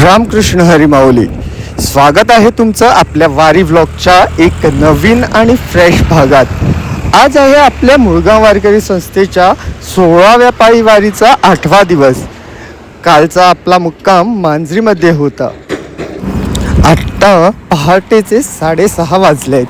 रामकृष्ण हरी माऊली. स्वागत आहे तुमचं आपल्या वारी व्लॉगच्या एक नवीन आणि फ्रेश भागात. आज आहे आपल्या मुळगाव वारकरी संस्थेच्या 16व्या पायी वारीचा 8वा दिवस. कालचा आपला मुक्काम मांजरीमध्ये होता. आत्ता पहाटेचे 6:30 वाजलेत.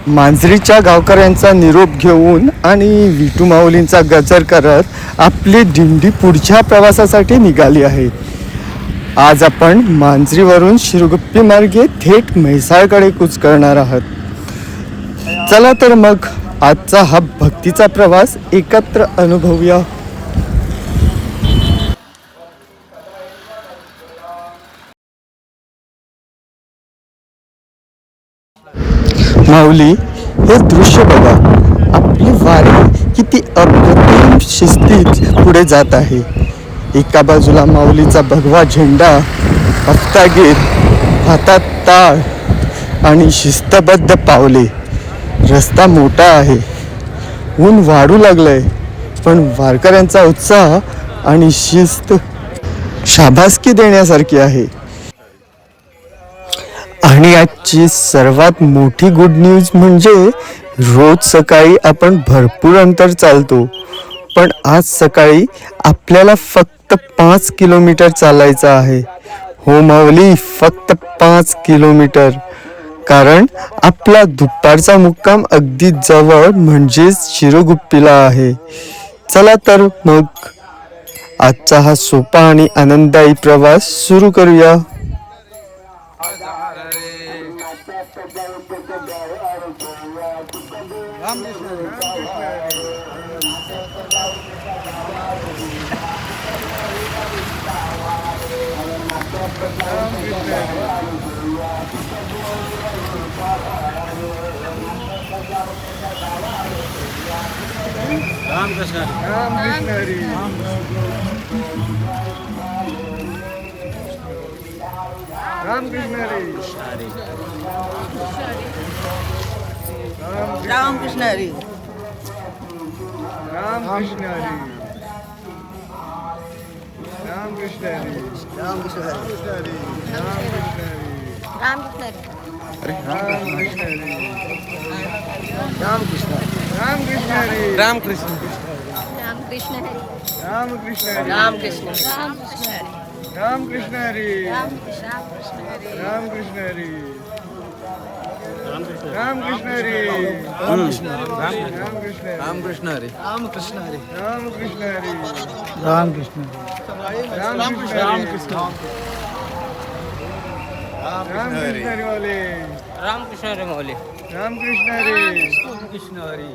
मांजरीच्या गावकऱ्यांचा निरोप घेऊन आणि विठू माऊलींचा गजर करत आपली दिंडी पुढच्या प्रवासासाठी निघाली आहे. आज आपण मांजरीवरून शिरगुप्पी मार्गे थेट म्हैसाळकडे कूच करणार आहात. चला तर मग आजचा हा भक्तीचा प्रवास एकत्र अनुभवूया. माऊली, हे दृश्य बघा. आपली वारी किती अप्रतिम शिस्तीत पुढे जात आहे. एका बाजूला माऊलीचा भगवा झेंडा, हफ्तागीत, हातात टाळ आणि शिस्तबद्ध पावले. रस्ता मोठा आहे, ऊन वाढू लागलंय, पण वारकऱ्यांचा उत्साह आणि शिस्त शाबासकी देण्यासारखी आहे. आणि आजची सर्वात मोठी गुड न्यूज म्हणजे रोज सकाळी आपण भरपूर अंतर चालतो, पण आज सकाळी आपल्याला फक्त 5 किलोमीटर चालायचं आहे. हो माऊली, फक्त 5 किलोमीटर. कारण आपला दुपारचा मुक्काम अगदी जवळ म्हणजेच शिरगुप्पीला आहे. चला तर मग आजचा हा सोपा आणि आनंददायी प्रवास सुरू करूया. रामकृष्ण हरी. रामकृष्ण हरी. रामकृष्ण हरी. रामकृष्ण हरी. रामकृष्ण हरी. रामकृष्ण हरी. रामकृष्ण हरी. रामकृष्ण रामकृष्ण हरी. रामकृष्ण रामकृष्ण हरी. रामकृष्ण हरी. रामकृष्ण रामकृष्ण हरी. रामकृष्ण हरी. रामकृष्ण हरी. रामकृष्ण रामकृष्ण हरी. रामकृष्ण हरी. रामकृष्ण हरी. रामकृष्ण रामकृष्ण हरी वाले. रामकृष्ण हरी माऊली. रामकृष्ण हरी. कृष्ण हरी.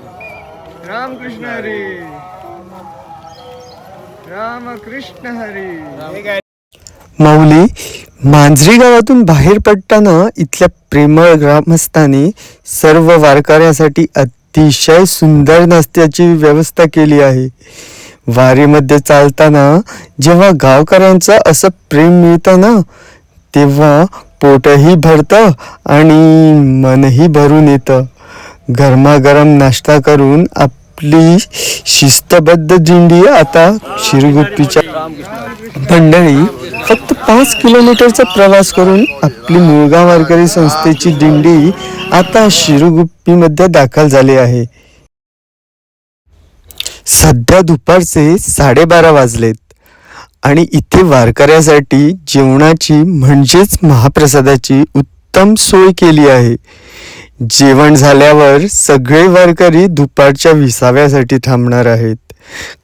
रामकृष्ण हरी. रामकृष्ण हरी. माऊली, मांजरी गावातून बाहेर पडताना इथल्या प्रेमळ ग्रामस्थांनी सर्व वारकऱ्यांसाठी अतिशय सुंदर नाश्त्याची व्यवस्था केली आहे. वारीमध्ये चालताना जेव्हा गावकऱ्यांचं असं प्रेम मिळतं ना, तेव्हा पोटही भरतं आणि मनही भरून येतं. गरमागरम नाश्ता करून आपली शिस्तबद्ध दिंडी आता शिरगुप्पीच्या मंडळी फक्त 5 किलोमीटरचा प्रवास करून आपली मुळगाव वारकरी संस्थेची दिंडी आता शिरगुप्पीमध्ये दाखल झाली आहे. सध्या दुपारचे 12:30 वाजलेत आणि इथे वारकऱ्यासाठी जेवणाची म्हणजेच महाप्रसादाची उत्तम सोय केली आहे. जेवण झाल्यावर सगळे वारकरी दुपारच्या विसाव्यासाठी थांबणार आहेत.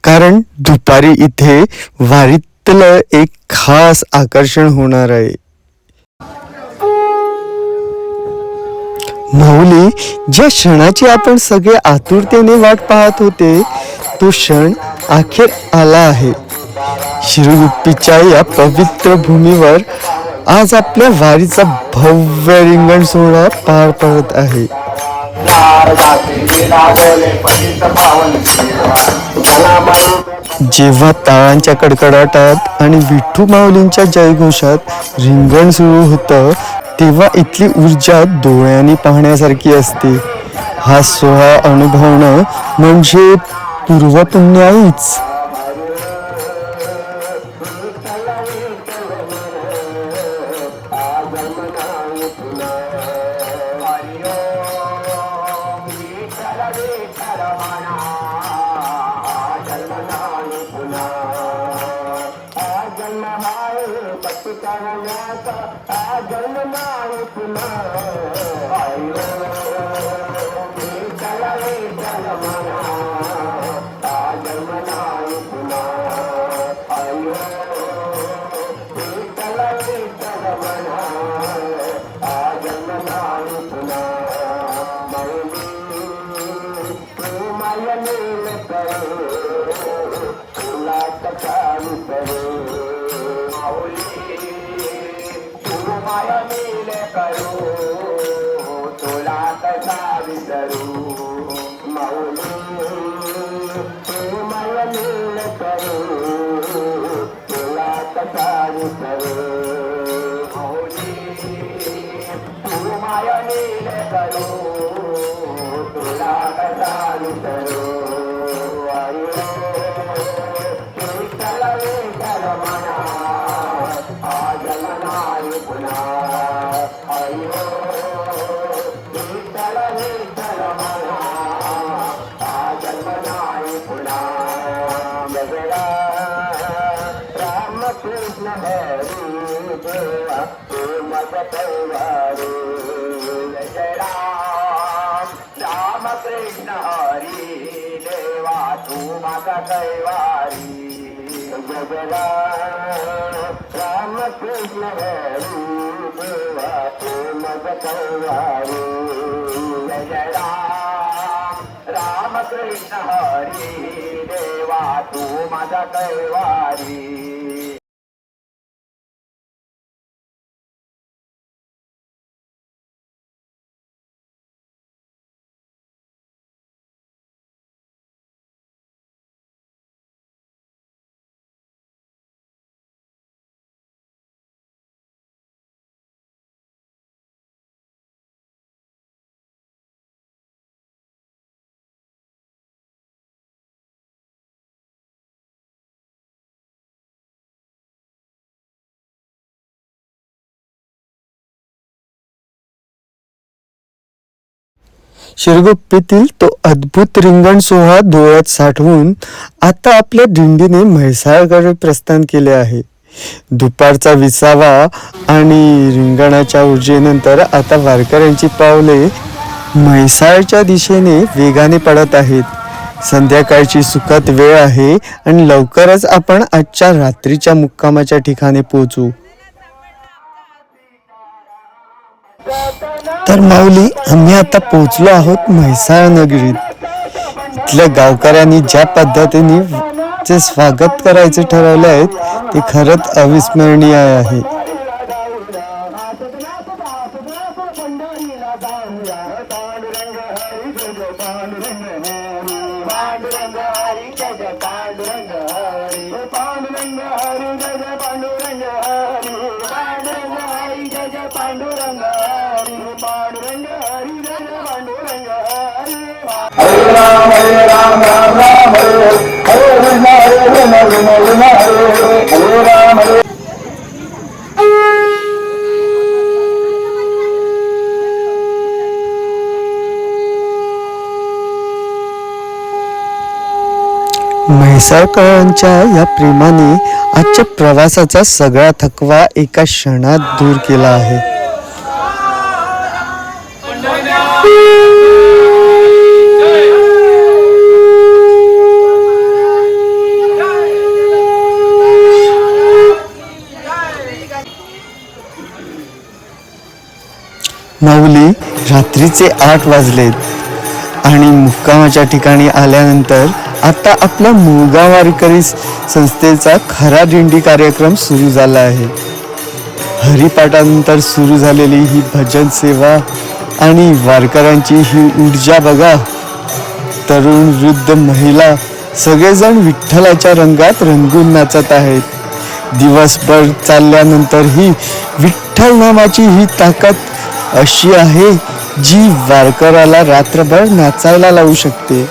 कारण दुपारी इथे वारीतलं एक खास आकर्षण होणार आहे. माऊली, ज्या क्षणाची आपण सगळे आतुरतेने वाट पाहत होते, तो क्षण अखेर आला आहे. शिरगुप्पीच्या या पवित्र भूमीवर आज आपल्या वारीचा भव्य रिंगण सोहळा पार पडत आहे. जेव्हा टाळांच्या कडकडाटात आणि विठू माऊलींच्या जयघोषात रिंगण सुरू होतं, तेव्हा इथली ऊर्जा डोळ्यांनी पाहण्यासारखी असते. हा सोहळा अनुभवणं म्हणजे पूर्वपुण्याईच. शिरगुप्पीतील तो अद्भुत रिंगण सोहळा डोळ्यात साठवून आता आपल्या दिंडीने म्हैसाळकडे प्रस्थान केले आहे. दुपारचा विसावा आणि रिंगणाच्या ऊर्जेनंतर आता वारकऱ्यांची पावले म्हैसाळच्या दिशेने वेगाने पडत आहेत. संध्याकाळची सुखद वेळ आहे आणि लवकरच आपण आजच्या रात्रीच्या मुक्कामाच्या ठिकाणी पोहोचू. तर माऊली, आम्ही आता पोहोचलो आहोत म्हैसाळ नगरीत. इथल्या गावकऱ्यांनी ज्या पद्धतीने जे स्वागत करायचे ठरवले आहेत ते खरंच अविस्मरणीय आहे. म्हैसाळकरांच्या या प्रेमाने आजच्या प्रवासाचा सगळा थकवा एका क्षणात दूर केला आहे. माऊली, रात्रीचे 8 वाजलेत आणि मुक्कामाच्या ठिकाणी आल्यानंतर आता आपला मुळगाव वारकरी संस्थेचा खरा दिंडी कार्यक्रम सुरू झाला आहे. हरिपाठानंतर सुरू झालेली ही भजन सेवा आणि वारकऱ्यांची ही ऊर्जा बघा. तरुण, वृद्ध, महिला सगळेजण विठ्ठलाच्या रंगात रंगून नाचत आहेत. दिवसभर चालल्यानंतर ही विठ्ठल नामाची ही ताकद अशी आहे जी वारकऱ्याला रात्रभर नाचायला लावू शकते.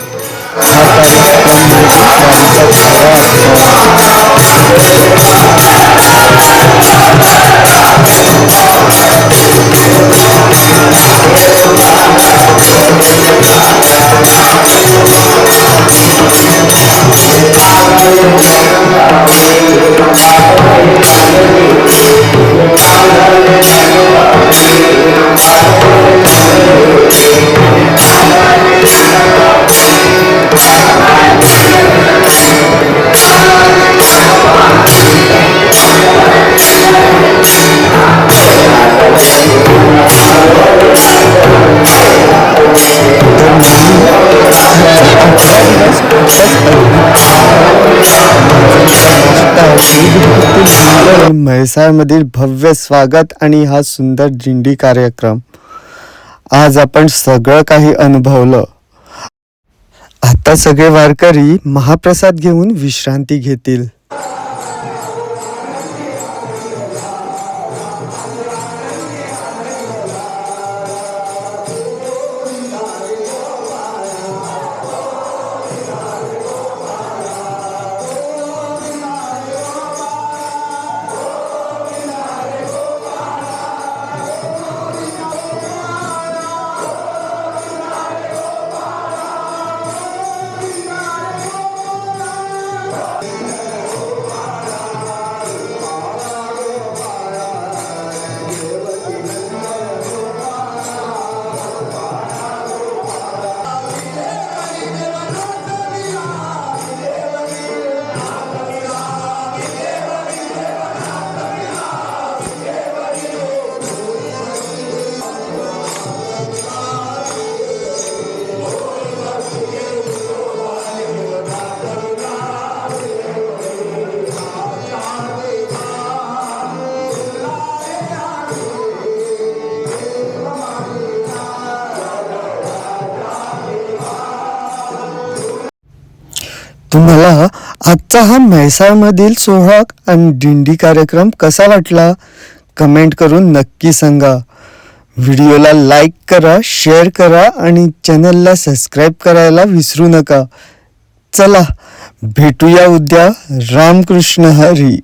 म्हैसाळमधील भव्य स्वागत आणि हा सुंदर दिंडी कार्यक्रम. आज आपण सगळं काही अनुभवलं. आता सगळे वारकरी महाप्रसाद घेऊन विश्रांती घेतील. तुम्हाला आजचा हा म्हैसाळमधील सोहळा आणि दिंडी कार्यक्रम कसा वाटला? कमेंट करून नक्की सांगा. व्हिडिओला लाईक करा, शेअर करा आणि चॅनलला सबस्क्राईब करायला विसरू नका. चला भेटूया उद्या. रामकृष्ण हरी.